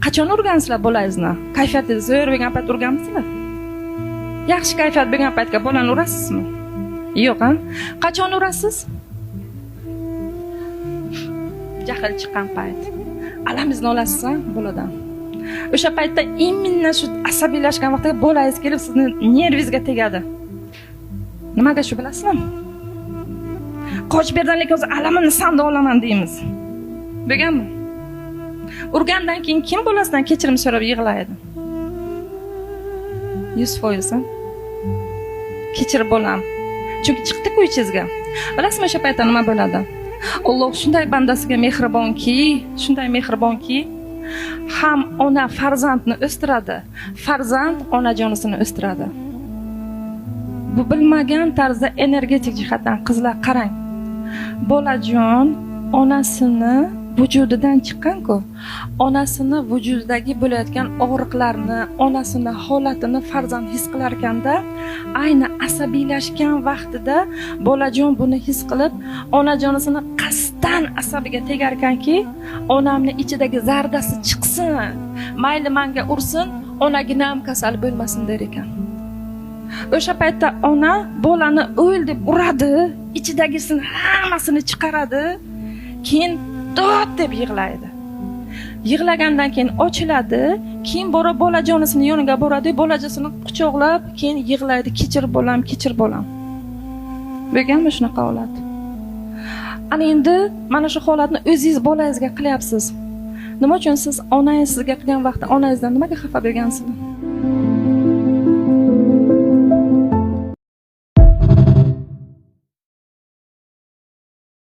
Qachon urgansizlar bolangizni? Kayfiyatingiz zo'r bo'lgan payt urganmisizlar? Yaxshi kayfiyat bo'lgan paytga bolani urasizmi? Yo'q, ha? Qachon urasiz? Jahl chiqqan payt. Alamingizni olasiz, ha, boladan. O'sha paytda imminna shu asabiylashgan vaqtda bolangiz kelib sizni nervingizga tegadi. Nimaga shu bilasizmi? Qoch berdan lekin o'zi alamini sanda olaman deymiz. Bo'lganmi? Urgandan keyin kim bolasidan kechirim so'rab yig'laydi? 100%. Kechirib bo'lam. Chunki chiqdi-ku ichingizga. Bilasizmi o'sha paytda nima bo'ladi? Alloh shunday bandasiga mehribonki, ham ona farzandni o'stiradi, farzand onajonisini o'stiradi. Bu bilmagan tarzda energetik jihatdan qizlar qarang. Bolajon onasini vujudidan chiqqan-ku, onasini vujudidagi bo'layotgan og'riqlarni, onasini holatini farzand his qilar ekanda, ayni asabiylashgan vaqtida bolajon buni his qilib, onajonisini qasddan asabiga tegar ekanki, onamni ichidagi zardasi chiqsin, mayli menga ursin, onaginam kasal bo'lmasin der ekan. O'sha paytda ona bolani o'l deb uradi, ichidagisini hammasini chiqaradi, keyin dod deb yig'laydi. Yig'lagandan keyin ochiladi, keyin borib bolajonisini yoniga boradi, bolajasini quchoqlab, keyin yig'laydi, kechirib bo'lam. Bo'lganmi shunaqa holat? Ana endi mana shu holatni o'zingiz bolangizga qilyapsiz. Nima uchun siz onangiz sizga qilgan vaqtda onangizdan nimaga xafa bo'lgansizlar?